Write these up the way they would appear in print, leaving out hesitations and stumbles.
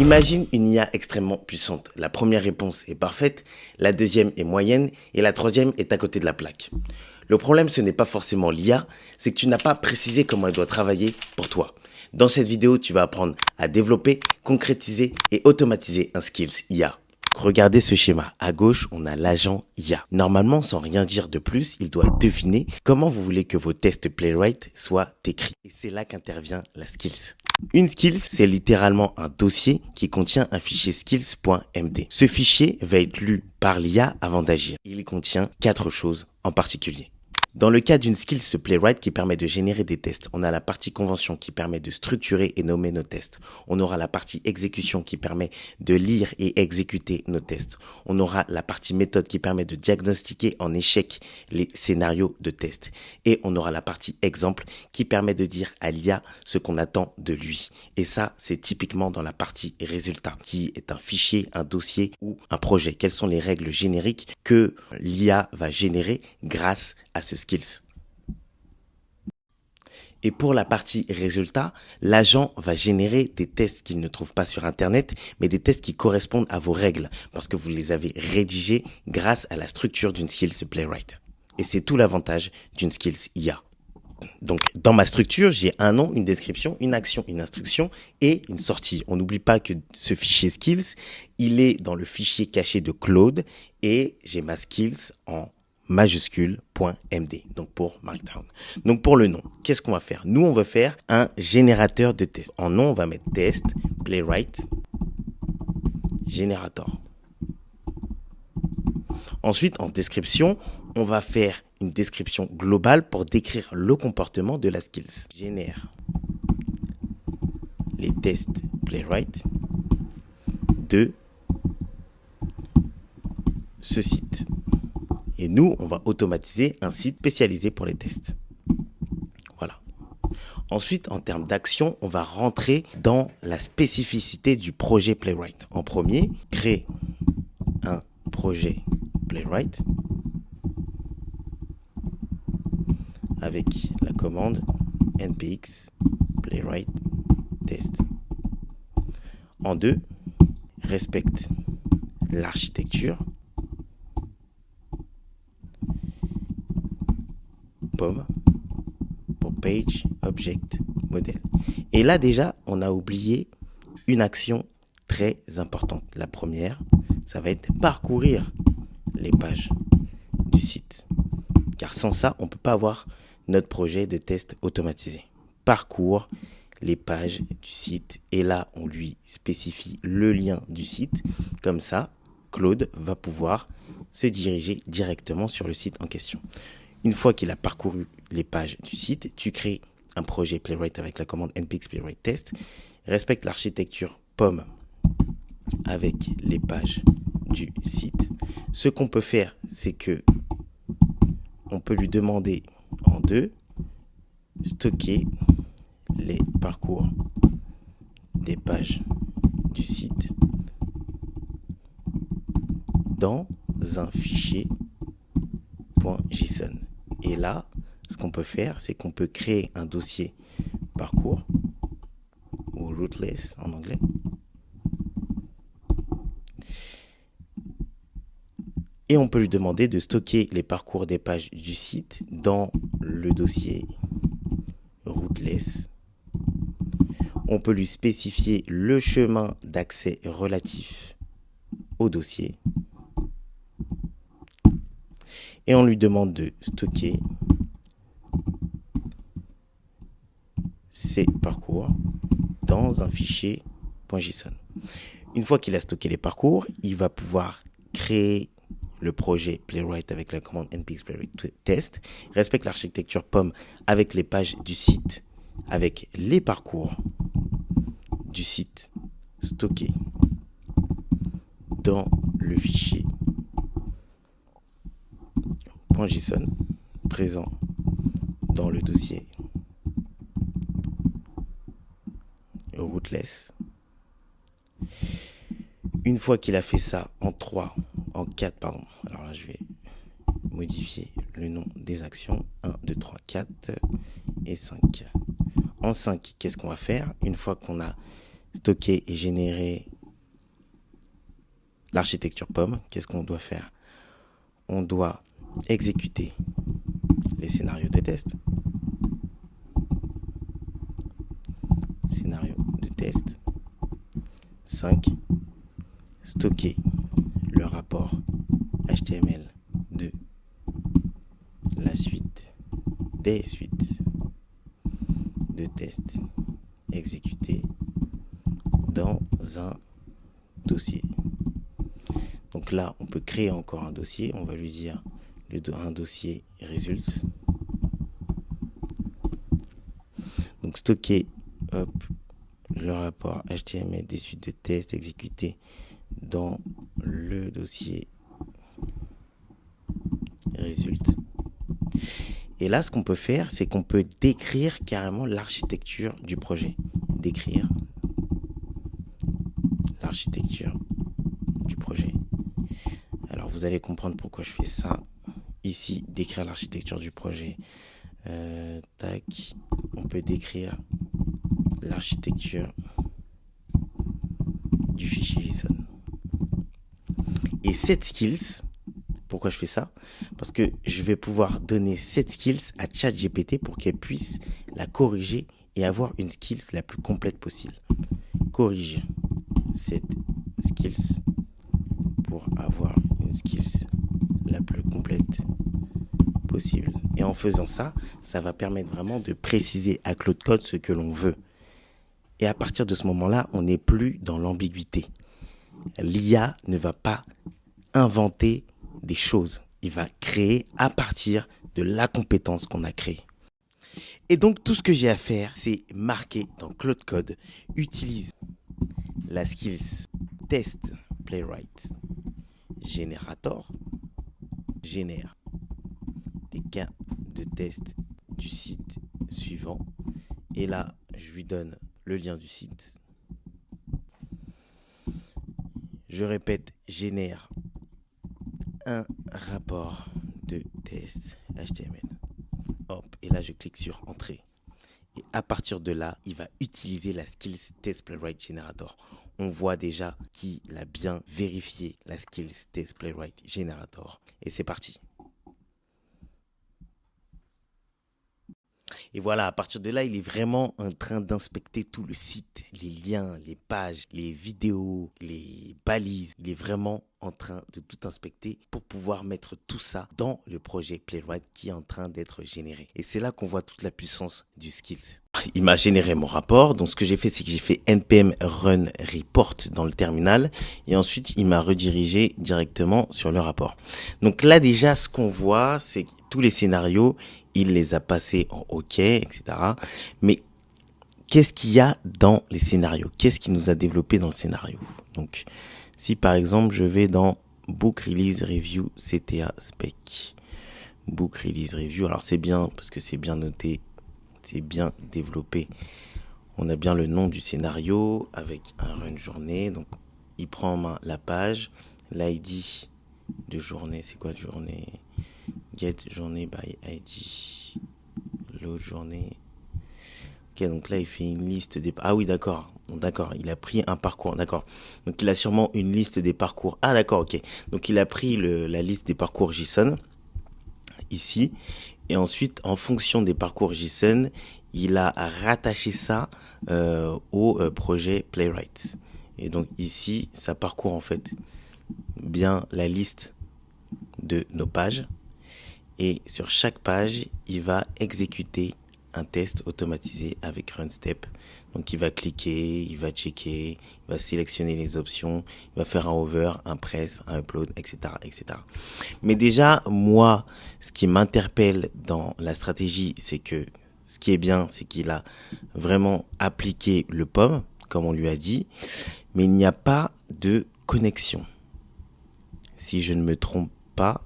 Imagine une IA extrêmement puissante. La première réponse est parfaite, la deuxième est moyenne et la troisième est à côté de la plaque. Le problème, ce n'est pas forcément l'IA, c'est que tu n'as pas précisé comment elle doit travailler pour toi. Dans cette vidéo, tu vas apprendre à développer, concrétiser et automatiser un skills IA. Regardez ce schéma. À gauche, on a l'agent IA. Normalement, sans rien dire de plus, il doit deviner comment vous voulez que vos tests Playwright soient écrits. Et c'est là qu'intervient la skills. Une skills, c'est littéralement un dossier qui contient un fichier skills.md. Ce fichier va être lu par l'IA avant d'agir. Il contient 4 choses en particulier. Dans le cas d'une skills Playwright qui permet de générer des tests, on a la partie convention qui permet de structurer et nommer nos tests. On aura la partie exécution qui permet de lire et exécuter nos tests. On aura la partie méthode qui permet de diagnostiquer en échec les scénarios de test. Et on aura la partie exemple qui permet de dire à l'IA ce qu'on attend de lui. Et ça, c'est typiquement dans la partie résultat, qui est un fichier, un dossier ou un projet. Quelles sont les règles génériques que l'IA va générer grâce à ce skills. Et pour la partie résultat, l'agent va générer des tests qu'il ne trouve pas sur Internet, mais des tests qui correspondent à vos règles, parce que vous les avez rédigés grâce à la structure d'une skills Playwright. Et c'est tout l'avantage d'une skills IA. Donc, dans ma structure, j'ai un nom, une description, une action, une instruction et une sortie. On n'oublie pas que ce fichier skills, il est dans le fichier caché de Claude et j'ai ma skills en majuscule.md, donc pour Markdown. Donc pour le nom, qu'est-ce qu'on va faire? Nous, on va faire un générateur de tests. En nom, on va mettre test, playwright, générateur. Ensuite, en description, on va faire une description globale pour décrire le comportement de la skills. Génère les tests playwright de ce site. Et nous, on va automatiser un site spécialisé pour les tests. Voilà. Ensuite, en termes d'action, on va rentrer dans la spécificité du projet Playwright. En premier, créer un projet Playwright avec la commande npx playwright test. En deux, respecte l'architecture pour Page Object Model. Et là déjà, on a oublié une action très importante. La première, ça va être parcourir les pages du site. Car sans ça, on ne peut pas avoir notre projet de test automatisé. Parcours les pages du site et là, on lui spécifie le lien du site. Comme ça, Claude va pouvoir se diriger directement sur le site en question. Une fois qu'il a parcouru les pages du site, tu crées un projet Playwright avec la commande npx playwright test, respecte l'architecture POM avec les pages du site. Ce qu'on peut faire, c'est que on peut lui demander en deux, stocker les parcours des pages du site dans un fichier .json. Et là, ce qu'on peut faire, c'est qu'on peut créer un dossier parcours ou rootless en anglais. Et on peut lui demander de stocker les parcours des pages du site dans le dossier rootless. On peut lui spécifier le chemin d'accès relatif au dossier. Et on lui demande de stocker ces parcours dans un fichier .json. Une fois qu'il a stocké les parcours, il va pouvoir créer le projet Playwright avec la commande npx playwright test, respecte l'architecture POM avec les pages du site, avec les parcours du site stockés dans le fichier .json présent dans le dossier rootless. Une fois qu'il a fait ça en 4, pardon. Alors là, je vais modifier le nom des actions. 1, 2, 3, 4 et 5. En 5, qu'est-ce qu'on va faire? Une fois qu'on a stocker et générer l'architecture pomme. Qu'est-ce qu'on doit faire? On doit exécuter les scénarios de test. Scénario de test. 5. Stocker le rapport HTML de la suite des suites de tests exécutées dans un dossier. Donc là, on peut créer encore un dossier. On va lui dire un dossier résulte. Donc stocker le rapport HTML des suites de tests exécutées dans le dossier résulte. Et là, ce qu'on peut faire, c'est qu'on peut décrire carrément l'architecture du projet. Décrire l'architecture du projet. Alors, vous allez comprendre pourquoi je fais ça. Ici, décrire l'architecture du projet. Tac. On peut décrire l'architecture du fichier JSON. Et cette skills, pourquoi je fais ça? Parce que je vais pouvoir donner cette skills à ChatGPT pour qu'elle puisse la corriger et avoir une skills la plus complète possible. Corrige cette skills pour avoir une skills la plus complète possible. Et en faisant ça, ça va permettre vraiment de préciser à Claude Code ce que l'on veut. Et à partir de ce moment-là, on n'est plus dans l'ambiguïté. L'IA ne va pas inventer des choses. Il va créer à partir de la compétence qu'on a créée. Et donc, tout ce que j'ai à faire, c'est marquer dans Claude Code, utilise la skills test playwright generator, génère des cas de test du site suivant. Et là, je lui donne le lien du site. Je répète, génère un rapport de test HTML. Hop, et là, je clique sur Entrée. Et à partir de là, il va utiliser la skills test playwright generator. On voit déjà qu'il a bien vérifié la skills test playwright generator. Et c'est parti. Et voilà, à partir de là, il est vraiment en train d'inspecter tout le site, les liens, les pages, les vidéos, les balises. Il est vraiment en train de tout inspecter pour pouvoir mettre tout ça dans le projet Playwright qui est en train d'être généré. Et c'est là qu'on voit toute la puissance du skills. Il m'a généré mon rapport. Donc, ce que j'ai fait, c'est que j'ai fait npm run report dans le terminal. Et ensuite, il m'a redirigé directement sur le rapport. Donc là, déjà, ce qu'on voit, c'est que tous les scénarios, il les a passés en OK, etc. Mais qu'est-ce qu'il y a dans les scénarios? Qu'est-ce qu'il nous a développé dans le scénario? Donc, si par exemple, je vais dans Book Release Review CTA Spec. Book Release Review. Alors, c'est bien parce que c'est bien noté. C'est bien développé. On a bien le nom du scénario avec un run journée. Donc, il prend en main la page. L'ID de journée, c'est quoi de journée? Get journée by ID. Load journée. Ok, donc là, il fait une liste des... Ah oui, d'accord. D'accord, il a pris un parcours. D'accord. Donc, il a sûrement une liste des parcours. Ah, d'accord, ok. Donc, il a pris la liste des parcours JSON. Ici. Et ensuite, en fonction des parcours JSON, il a rattaché ça au projet Playwright. Et donc, ici, ça parcourt en fait bien la liste de nos pages. Et sur chaque page, il va exécuter un test automatisé avec RunStep. Donc, il va cliquer, il va checker, il va sélectionner les options, il va faire un hover, un press, un upload, etc., etc. Mais déjà, moi, ce qui m'interpelle dans la stratégie, c'est que ce qui est bien, c'est qu'il a vraiment appliqué le POM, comme on lui a dit, mais il n'y a pas de connexion. Si je ne me trompe pas,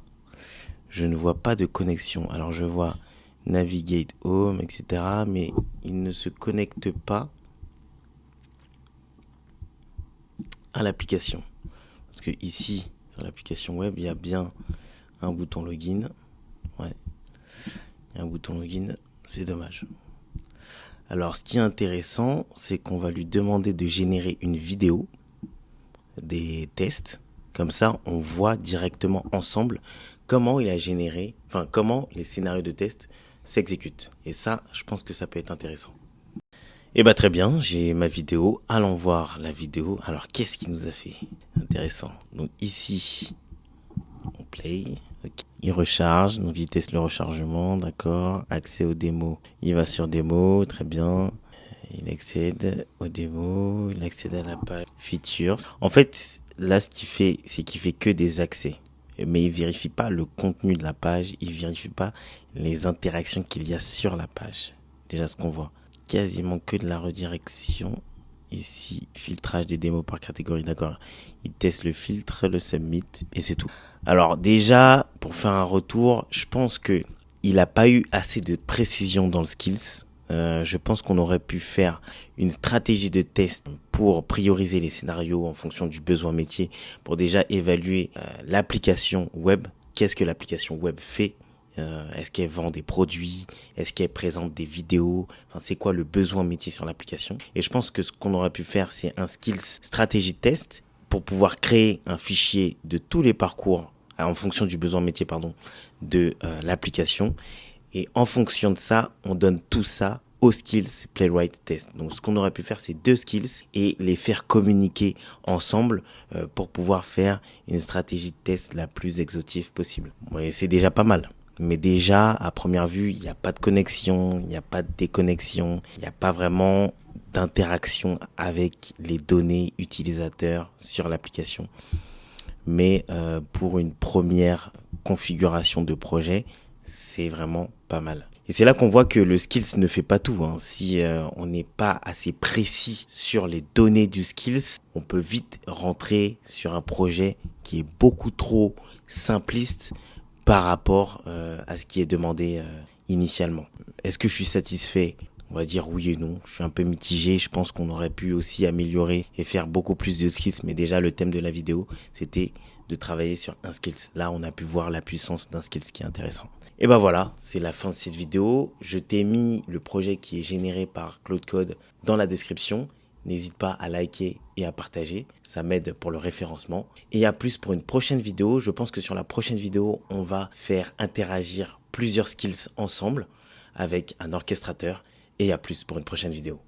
je ne vois pas de connexion. Alors, je vois Navigate Home, etc. Mais il ne se connecte pas à l'application. Parce que ici, sur l'application web, il y a bien un bouton login. Ouais. Il y a un bouton login. C'est dommage. Alors, ce qui est intéressant, c'est qu'on va lui demander de générer une vidéo des tests. Comme ça, on voit directement ensemble comment il a généré, enfin, comment les scénarios de test s'exécutent. Et ça, je pense que ça peut être intéressant. Et bah très bien, j'ai ma vidéo. Allons voir la vidéo. Alors, qu'est-ce qu'il nous a fait? Intéressant. Donc ici, on play. Okay. Il recharge, donc il teste le rechargement, d'accord. Accès aux démos. Il va sur démos, très bien. Il accède aux démos, il accède à la page features. En fait, là, ce qu'il fait, c'est qu'il fait que des accès. Mais il vérifie pas le contenu de la page, il vérifie pas les interactions qu'il y a sur la page. Déjà, ce qu'on voit. Quasiment que de la redirection. Ici, filtrage des démos par catégorie, d'accord. Il teste le filtre, le submit, et c'est tout. Alors déjà, pour faire un retour, je pense que il n'a pas eu assez de précision dans le skills. Je pense qu'on aurait pu faire une stratégie de test pour prioriser les scénarios en fonction du besoin métier, pour déjà évaluer l'application web. Qu'est-ce que l'application web fait? Est-ce qu'elle vend des produits? Est-ce qu'elle présente des vidéos? Enfin, c'est quoi le besoin métier sur l'application? Et je pense que ce qu'on aurait pu faire, c'est un skills stratégie de test pour pouvoir créer un fichier de tous les parcours en fonction du besoin métier, de l'application. Et en fonction de ça, on donne tout ça aux skills Playwright Test. Donc, ce qu'on aurait pu faire, c'est 2 skills et les faire communiquer ensemble pour pouvoir faire une stratégie de test la plus exhaustive possible. Bon, et c'est déjà pas mal. Mais déjà, à première vue, il n'y a pas de connexion, il n'y a pas de déconnexion, il n'y a pas vraiment d'interaction avec les données utilisateurs sur l'application. Mais pour une première configuration de projet, c'est vraiment pas mal. Et c'est là qu'on voit que le skills ne fait pas tout. Si on n'est pas assez précis sur les données du skills, on peut vite rentrer sur un projet qui est beaucoup trop simpliste par rapport à ce qui est demandé initialement. Est-ce que je suis satisfait? On va dire oui et non. Je suis un peu mitigé. Je pense qu'on aurait pu aussi améliorer et faire beaucoup plus de skills. Mais déjà, le thème de la vidéo, c'était de travailler sur un skills. Là, on a pu voir la puissance d'un skills qui est intéressant. Et ben voilà, c'est la fin de cette vidéo. Je t'ai mis le projet qui est généré par Claude Code dans la description. N'hésite pas à liker et à partager. Ça m'aide pour le référencement. Et à plus pour une prochaine vidéo. Je pense que sur la prochaine vidéo, on va faire interagir plusieurs skills ensemble avec un orchestrateur. Et à plus pour une prochaine vidéo.